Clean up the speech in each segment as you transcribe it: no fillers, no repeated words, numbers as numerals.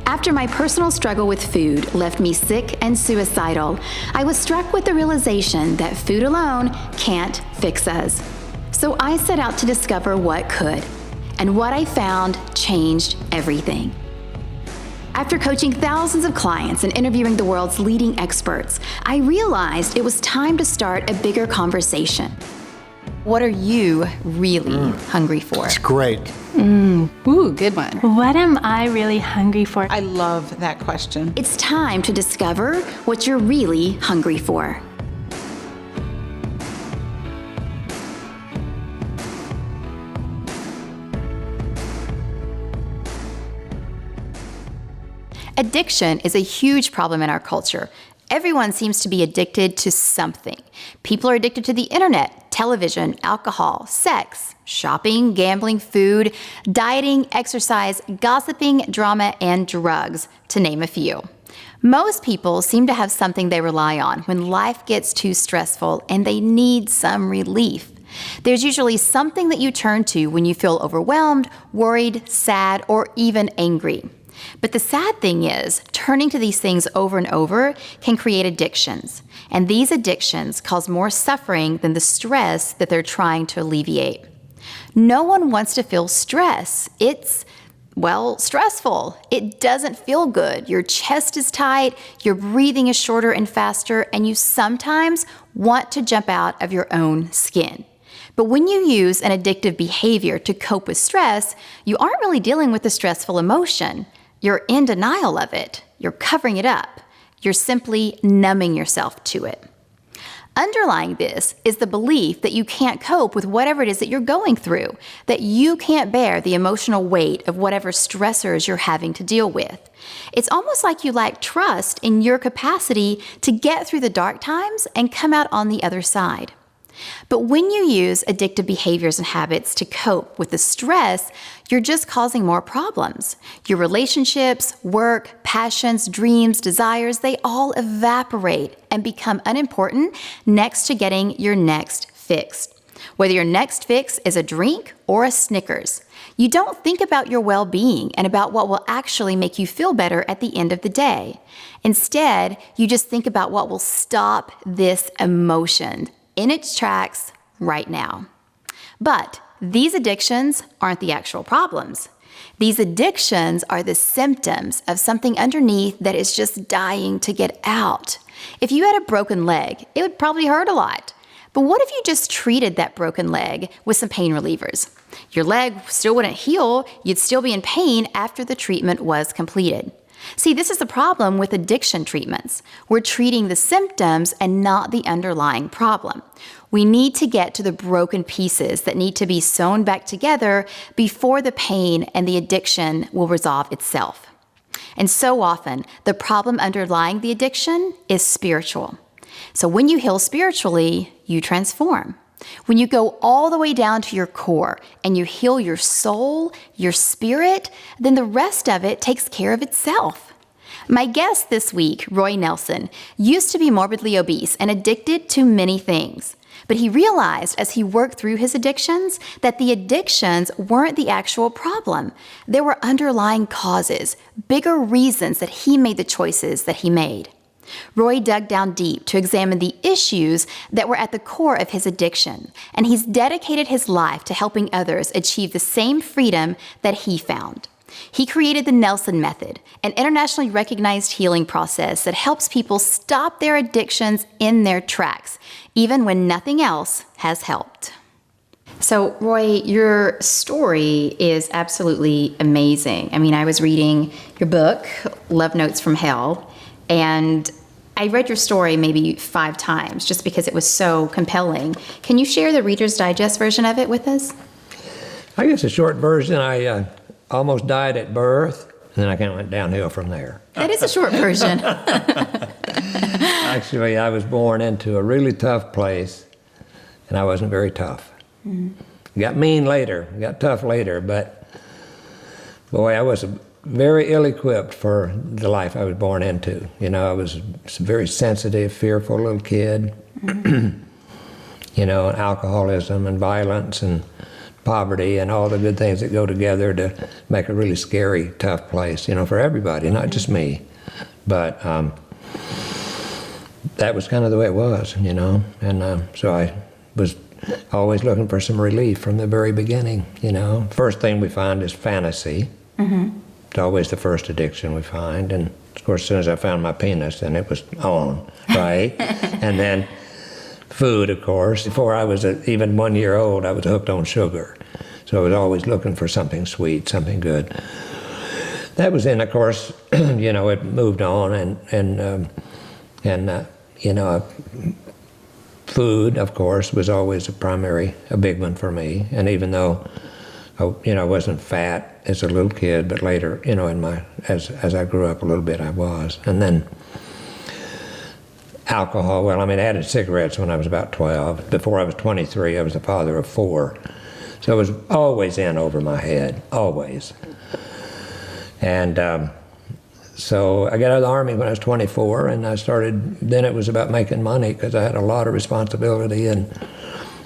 After my personal struggle with food left me sick and suicidal, I was struck with the realization that food alone can't fix us. So I set out to discover what could, and what I found changed everything. After coaching thousands of clients and interviewing the world's leading experts, I realized it was time to start a bigger conversation. What are you really hungry for? It's great. Ooh, good one. What am I really hungry for? I love that question. It's time to discover what you're really hungry for. Addiction is a huge problem in our culture. Everyone seems to be addicted to something. People are addicted to the internet, television, alcohol, sex, shopping, gambling, food, dieting, exercise, gossiping, drama, and drugs, to name a few. Most people seem to have something they rely on when life gets too stressful and they need some relief. There's usually something that you turn to when you feel overwhelmed, worried, sad, or even angry. But the sad thing is, turning to these things over and over can create addictions. And these addictions cause more suffering than the stress that they're trying to alleviate. No one wants to feel stress. It's, stressful. It doesn't feel good. Your chest is tight, your breathing is shorter and faster, and you sometimes want to jump out of your own skin. But when you use an addictive behavior to cope with stress, you aren't really dealing with the stressful emotion. You're in denial of it. You're covering it up. You're simply numbing yourself to it. Underlying this is the belief that you can't cope with whatever it is that you're going through, that you can't bear the emotional weight of whatever stressors you're having to deal with. It's almost like you lack trust in your capacity to get through the dark times and come out on the other side. But when you use addictive behaviors and habits to cope with the stress, you're just causing more problems. Your relationships, work, passions, dreams, desires, they all evaporate and become unimportant next to getting your next fix. Whether your next fix is a drink or a Snickers, you don't think about your well-being and about what will actually make you feel better at the end of the day. Instead, you just think about what will stop this emotion in its tracks right now. But these addictions aren't the actual problems. These addictions are the symptoms of something underneath that is just dying to get out. If you had a broken leg, it would probably hurt a lot. But what if you just treated that broken leg with some pain relievers? Your leg still wouldn't heal, you'd still be in pain after the treatment was completed. See, this is the problem with addiction treatments. We're treating the symptoms and not the underlying problem. We need to get to the broken pieces that need to be sewn back together before the pain and the addiction will resolve itself. And so often, the problem underlying the addiction is spiritual. So when you heal spiritually, you transform. When you go all the way down to your core and you heal your soul, your spirit, then the rest of it takes care of itself. My guest this week, Roy Nelson, used to be morbidly obese and addicted to many things. But he realized as he worked through his addictions that the addictions weren't the actual problem. There were underlying causes, bigger reasons that he made the choices that he made. Roy dug down deep to examine the issues that were at the core of his addiction, and he's dedicated his life to helping others achieve the same freedom that he found. He created the Nelson Method, an internationally recognized healing process that helps people stop their addictions in their tracks, even when nothing else has helped. So, Roy, your story is absolutely amazing. I mean, I was reading your book, Love Notes from Hell, and I read your story maybe 5 times just because it was so compelling. Can you share the Reader's Digest version of it with us? I guess a short version, I almost died at birth, and then I kind of went downhill from there. That is a short version. Actually, I was born into a really tough place, and I wasn't very tough. Got mean later, got tough later, but boy, I was very ill-equipped for the life I was born into. You know, I was a very sensitive, fearful little kid. You know, alcoholism and violence and poverty and all the good things that go together to make a really scary, tough place, for everybody, not just me. But that was kind of the way it was, and so I was always looking for some relief from the very beginning, First thing we find is fantasy. It's always the first addiction we find, and of course, as soon as I found my penis, then it was on, right? And then food, of course. Before I was even 1 year old, I was hooked on sugar. So I was always looking for something sweet, something good. That was in, of course, it moved on, and food, of course, was always a big one for me. And even though, I wasn't fat as a little kid, but later, as I grew up a little bit, I was. And then alcohol, I added cigarettes when I was about 12. Before I was 23, I was the father of 4. So it was always in over my head, always. And so I got out of the Army when I was 24, and then it was about making money because I had a lot of responsibility. And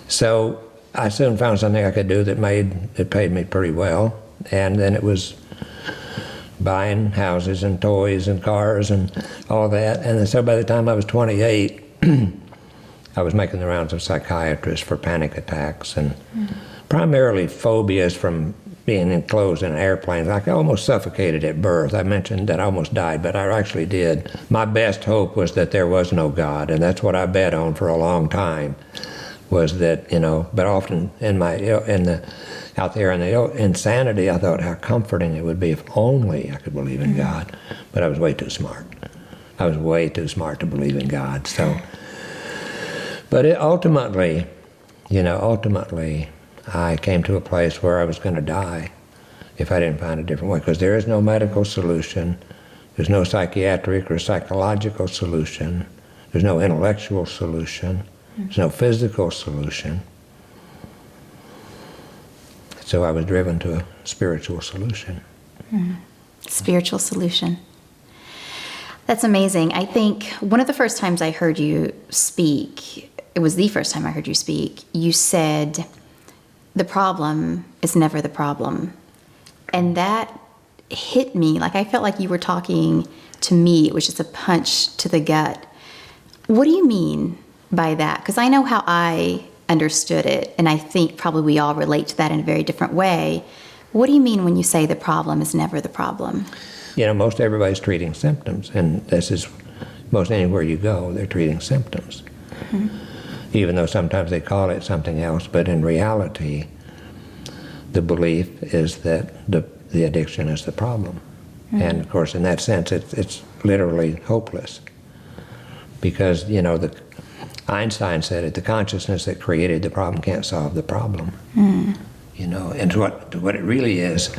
so I soon found something I could do that paid me pretty well. And then it was buying houses and toys and cars and all that. And so by the time I was 28, I was making the rounds of psychiatrists for panic attacks and primarily phobias from being enclosed in airplanes. I almost suffocated at birth. I mentioned that I almost died, but I actually did. My best hope was that there was no God, and that's what I bet on for a long time, was that, but often out there in the insanity, I thought how comforting it would be if only I could believe in God. But I was way too smart. I was way too smart to believe in God. So, but ultimately, I came to a place where I was going to die if I didn't find a different way, because there is no medical solution. There's no psychiatric or psychological solution. There's no intellectual solution. There's no physical solution. So I was driven to a spiritual solution. Spiritual solution. That's amazing. I think one of the first times I heard you speak, it was the first time I heard you speak, you said, the problem is never the problem. And that hit me. I felt like you were talking to me. It was just a punch to the gut. What do you mean by that? Because I know how I understood it, and I think probably we all relate to that in a very different way. What do you mean when you say the problem is never the problem? Most everybody's treating symptoms, and this is most anywhere you go, they're treating symptoms. Even though sometimes they call it something else, but in reality, the belief is that the addiction is the problem. And of course, in that sense, it's literally hopeless. Because, Einstein said it, the consciousness that created the problem can't solve the problem. And what it really is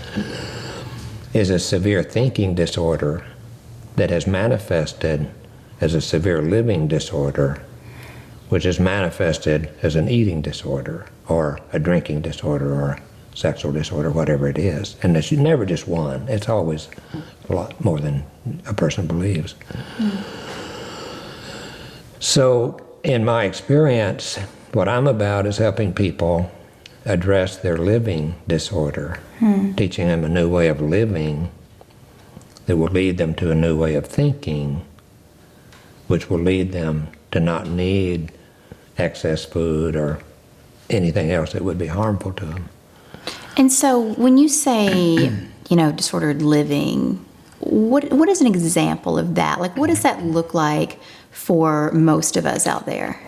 a severe thinking disorder that has manifested as a severe living disorder, which is manifested as an eating disorder or a drinking disorder or a sexual disorder, whatever it is. And it's never just one. It's always a lot more than a person believes. So in my experience, what I'm about is helping people address their living disorder, teaching them a new way of living that will lead them to a new way of thinking, which will lead them to not need excess food or anything else that would be harmful to them. And so when you say, disordered living, what is an example of that? What does that look like for most of us out there?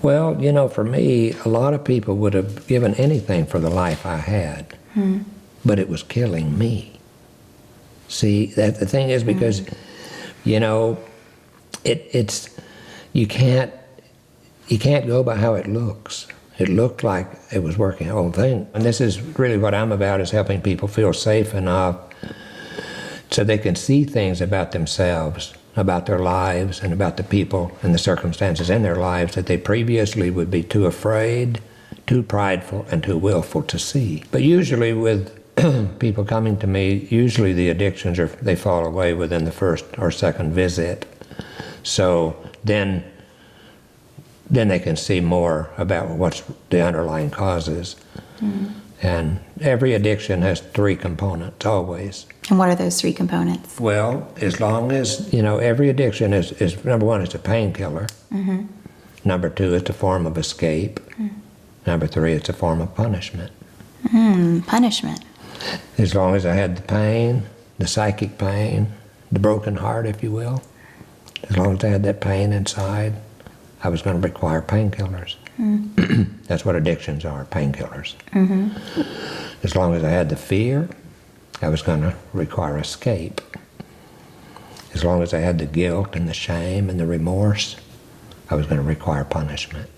Well, for me, a lot of people would have given anything for the life I had, but it was killing me. See, that the thing is, because, it's you can't go by how it looks. It looked like it was working, the whole thing. And this is really what I'm about, is helping people feel safe enough so they can see things about themselves, about their lives, and about the people and the circumstances in their lives that they previously would be too afraid, too prideful, and too willful to see. But usually with people coming to me, usually the addictions they fall away within the first or second visit. So then they can see more about what's the underlying causes. And every addiction has 3 components, always. And what are those 3 components? Well, as long as, every addiction is number 1, it's a painkiller. Number 2, it's a form of escape. Number 3, it's a form of punishment. Punishment. As long as I had the pain, the psychic pain, the broken heart, if you will, as long as I had that pain inside, I was going to require painkillers. That's what addictions are, painkillers. As long as I had the fear, I was going to require escape. As long as I had the guilt and the shame and the remorse, I was going to require punishment.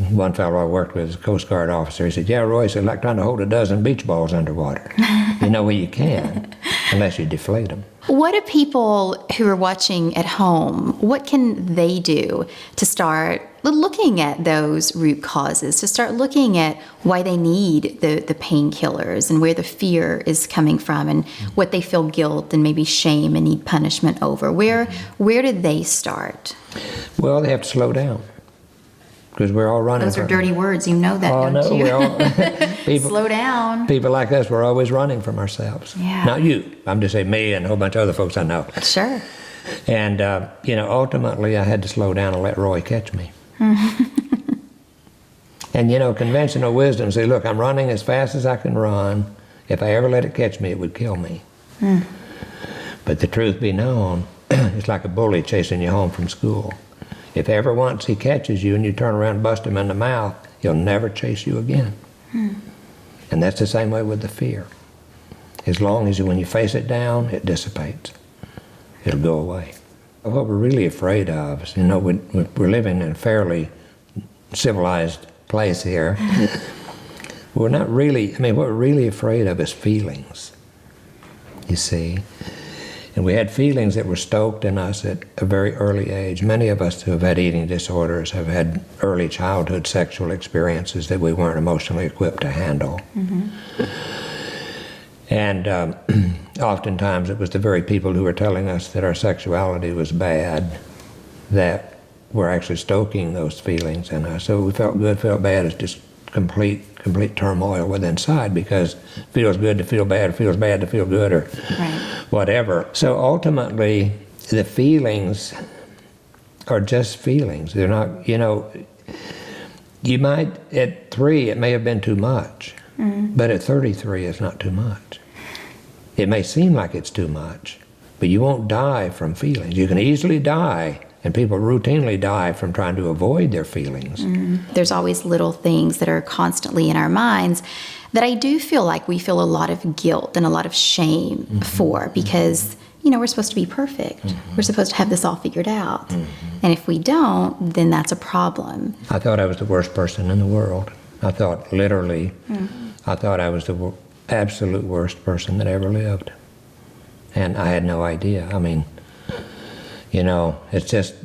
One fellow I worked with, a Coast Guard officer, he said, "Yeah, Roy," he said, "like trying to hold a dozen beach balls underwater." Well, you can't, unless you deflate them. What do people who are watching at home, what can they do to start looking at those root causes, to start looking at why they need the painkillers and where the fear is coming from and what they feel guilt and maybe shame and need punishment over? Where do they start? Well, they have to slow down, because we're all running. Those are dirty words, you know that, Oh, don't no, you? we're all, Slow down. people like us, we're always running from ourselves. Yeah. Not you. I'm just saying me and a whole bunch of other folks I know. Sure. And, ultimately I had to slow down and let Roy catch me. And, conventional wisdom say, look, I'm running as fast as I can run. If I ever let it catch me, it would kill me. But the truth be known, it's like a bully chasing you home from school. If ever once he catches you and you turn around and bust him in the mouth, he'll never chase you again. And that's the same way with the fear. As long as when you face it down, it dissipates. It'll go away. What we're really afraid of is, we're living in a fairly civilized place here. We're not really, what we're really afraid of is feelings, you see. And we had feelings that were stoked in us at a very early age. Many of us who have had eating disorders have had early childhood sexual experiences that we weren't emotionally equipped to handle. And oftentimes it was the very people who were telling us that our sexuality was bad that were actually stoking those feelings in us. So we felt good, felt bad. It's just complete turmoil within inside, because it feels good to feel bad, it feels bad to feel good, or whatever. So ultimately, the feelings are just feelings. They're not, you might, at 3, it may have been too much, but at 33, it's not too much. It may seem like it's too much, but you won't die from feelings. You can easily die, and people routinely die from trying to avoid their feelings. There's always little things that are constantly in our minds that I do feel like we feel a lot of guilt and a lot of shame for, because, we're supposed to be perfect. We're supposed to have this all figured out. And if we don't, then that's a problem. I thought I was the worst person in the world. I thought literally, I thought I was the absolute worst person that ever lived. And I had no idea. It's just,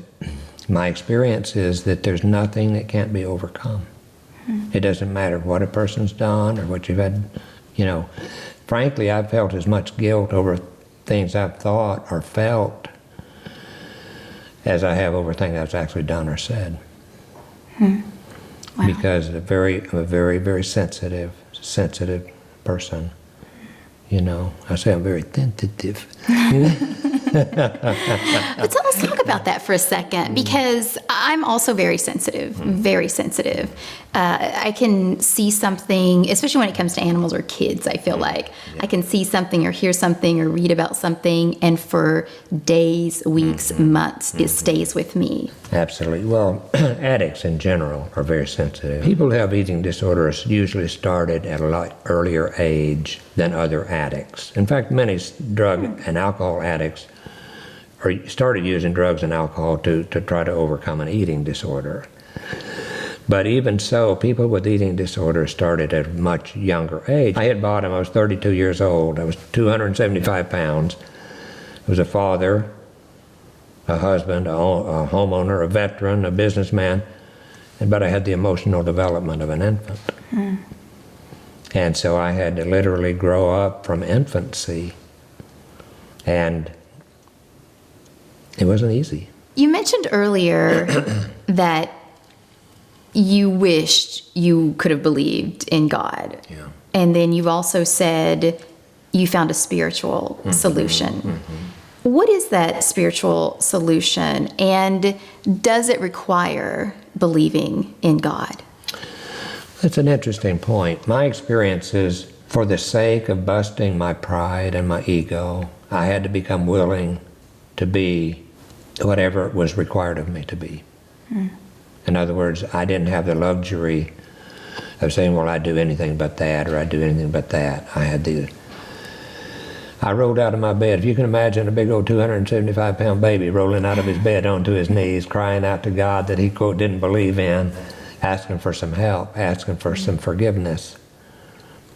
my experience is that there's nothing that can't be overcome. It doesn't matter what a person's done or what you've had, Frankly, I've felt as much guilt over things I've thought or felt as I have over things I've actually done or said. Wow. Because I'm a very, very sensitive person. I say I'm very tentative. But so let's talk about that for a second, because I'm also very sensitive, very sensitive. I can see something, especially when it comes to animals or kids, I feel like. I can see something or hear something or read about something, and for days, weeks, months, it stays with me. Absolutely. Well, addicts in general are very sensitive. People who have eating disorders usually started at a lot earlier age than other addicts. In fact, many drug and alcohol addicts started using drugs and alcohol to try to overcome an eating disorder. But even so, people with eating disorders started at a much younger age. I hit bottom. I was 32 years old. I was 275 pounds. I was a father, a husband, a homeowner, a veteran, a businessman, but I had the emotional development of an infant. And so I had to literally grow up from infancy, and it wasn't easy. You mentioned earlier that you wished you could have believed in God. Yeah. And then you've also said you found a spiritual solution. What is that spiritual solution, and does it require believing in God? That's an interesting point. My experience is, for the sake of busting my pride and my ego, I had to become willing to be whatever was required of me to be. In other words, I didn't have the luxury of saying, well, I'd do anything but that, or I'd do anything but that. I rolled out of my bed. If you can imagine a big old 275-pound baby rolling out of his bed onto his knees, crying out to God that he, quote, didn't believe in, asking for some help, asking for some forgiveness.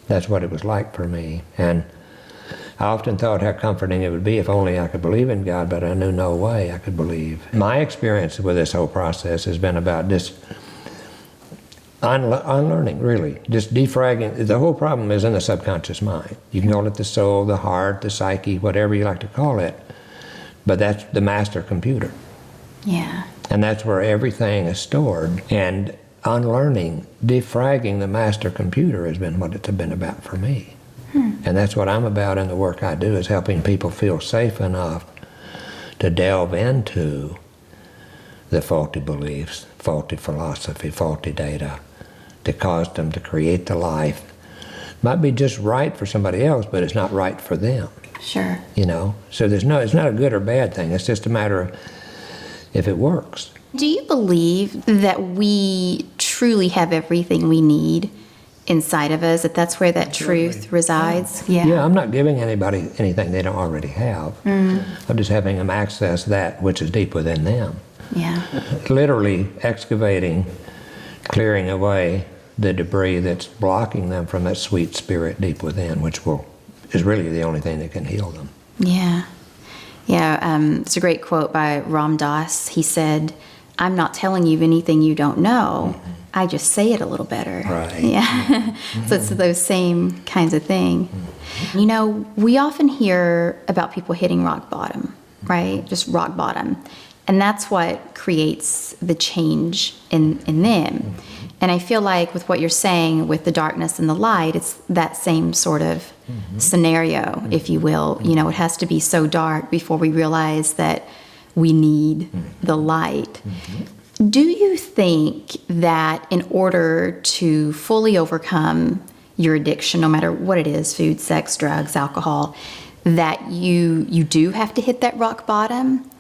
That's what it was like for me. And I often thought how comforting it would be if only I could believe in God, but I knew no way I could believe. My experience with this whole process has been about just unlearning, really. Just defragging. The whole problem is in the subconscious mind. You can call it the soul, the heart, the psyche, whatever you like to call it, but that's the master computer. Yeah. And that's where everything is stored. And unlearning, defragging the master computer has been what it's been about for me. And that's what I'm about in the work I do, is helping people feel safe enough to delve into the faulty beliefs, faulty philosophy, faulty data, to cause them to create the life. Might be just right for somebody else, but it's not right for them. Sure. You know? So it's not a good or bad thing. It's just a matter of if it works. Do you believe that we truly have everything we need inside of us, that that's where that truth resides? Yeah, I'm not giving anybody anything they don't already have. I'm just having them access that which is deep within them. Yeah. Literally excavating, clearing away the debris that's blocking them from that sweet spirit deep within, which is really the only thing that can heal them. Yeah. Yeah, it's a great quote by Ram Dass. He said, "I'm not telling you anything you don't know. I just say it a little better." Right. Yeah. So it's those same kinds of thing. You know, we often hear about people hitting rock bottom, right? Just rock bottom. And that's what creates the change in them. And I feel like with what you're saying with the darkness and the light, it's that same sort of scenario, if you will. You know, it has to be so dark before we realize that we need the light. Do you think that in order to fully overcome your addiction, no matter what it is, food, sex, drugs, alcohol, that you do have to hit that rock bottom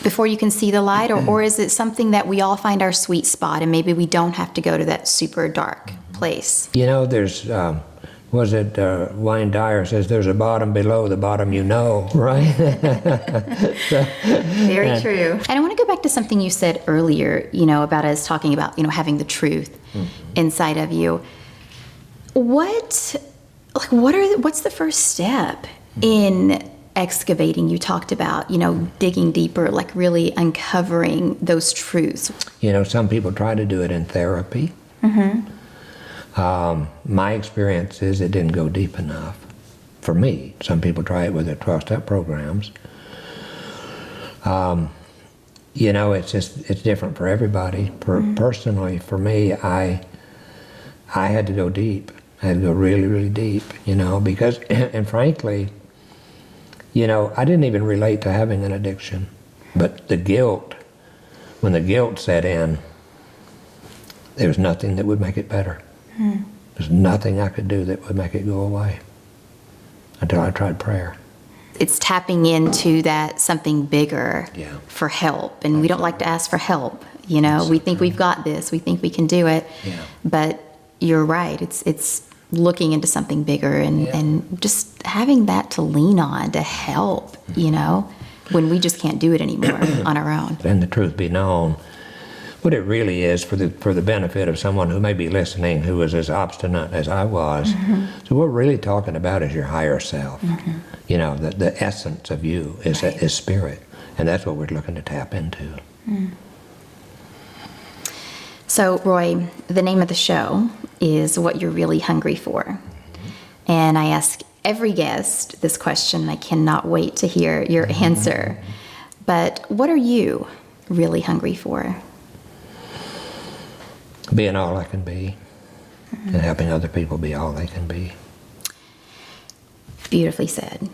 before you can see the light? Or is it something that we all find our sweet spot and maybe we don't have to go to that super dark place? You know, there's, Wayne Dyer says, there's a bottom below the bottom you know, right? Very true. And I want to go back to something you said earlier, you know, about us talking about, you know, having the truth inside of you. What's the first step in excavating? You talked about, you know, digging deeper, like really uncovering those truths. You know, some people try to do it in therapy. My experience is it didn't go deep enough for me. Some people try it with their 12-step programs. You know, it's different for everybody. Personally, for me, I had to go deep. I had to go really, really deep, you know, because, and frankly, you know, I didn't even relate to having an addiction. But the guilt, when the guilt set in, there was nothing that would make it better. There's nothing I could do that would make it go away until I tried prayer. It's tapping into that something bigger for help. And we don't like to ask for help. You know, we think we've got this. We think we can do it. But you're right. It's looking into something bigger and just having that to lean on to help, you know, when we just can't do it anymore on our own. And the truth be known, what it really is for the benefit of someone who may be listening who is as obstinate as I was. So what we're really talking about is your higher self. You know, the essence of you is spirit. And that's what we're looking to tap into. So, Roy, the name of the show is What You're Really Hungry For. And I ask every guest this question. I cannot wait to hear your answer. But what are you really hungry for? being all I can be and helping other people be all they can be. Beautifully said.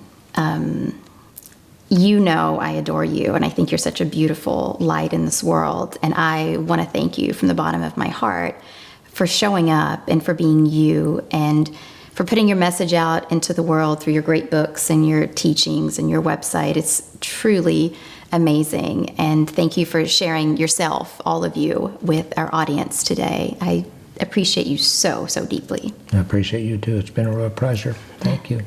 You know I adore you, and I think you're such a beautiful light in this world, and I want to thank you from the bottom of my heart for showing up and for being you and for putting your message out into the world through your great books and your teachings and your website. It's truly amazing, and thank you for sharing yourself, all of you, with our audience today. I appreciate you so, so deeply. I appreciate you too. It's been a real pleasure. Thank you.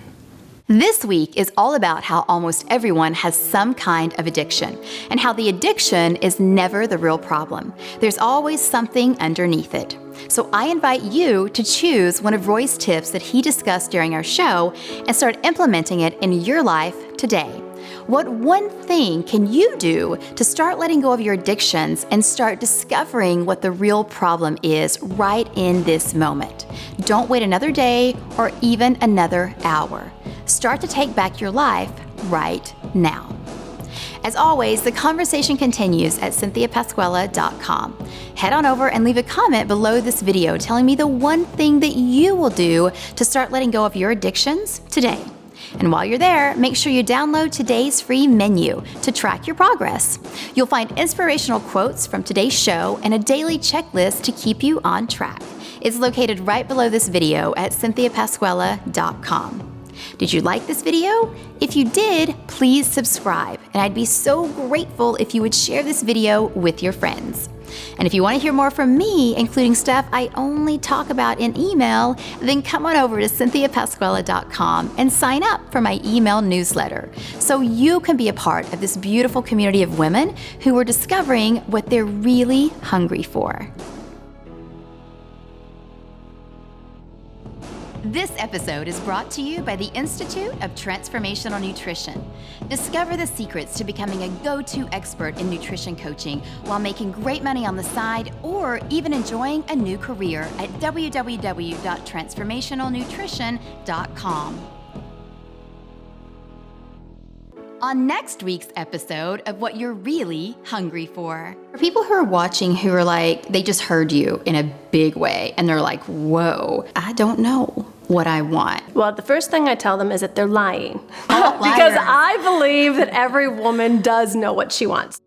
This week is all about how almost everyone has some kind of addiction, and how the addiction is never the real problem. There's always something underneath it. So I invite you to choose one of Roy's tips that he discussed during our show and start implementing it in your life today. What one thing can you do to start letting go of your addictions and start discovering what the real problem is right in this moment? Don't wait another day or even another hour. Start to take back your life right now. As always, the conversation continues at CynthiaPasquella.com. Head on over and leave a comment below this video telling me the one thing that you will do to start letting go of your addictions today. And while you're there, make sure you download today's free menu to track your progress. You'll find inspirational quotes from today's show and a daily checklist to keep you on track. It's located right below this video at CynthiaPasquella.com. Did you like this video? If you did, please subscribe, and I'd be so grateful if you would share this video with your friends. And if you want to hear more from me, including stuff I only talk about in email, then come on over to CynthiaPasquella.com and sign up for my email newsletter so you can be a part of this beautiful community of women who are discovering what they're really hungry for. This episode is brought to you by the Institute of Transformational Nutrition. Discover the secrets to becoming a go-to expert in nutrition coaching while making great money on the side or even enjoying a new career at www.transformationalnutrition.com. On next week's episode of What You're Really Hungry For. For people who are watching who are like, they just heard you in a big way and they're like, whoa, I don't know what I want. Well, the first thing I tell them is that they're lying. Oh, Because liar. I believe that every woman does know what she wants.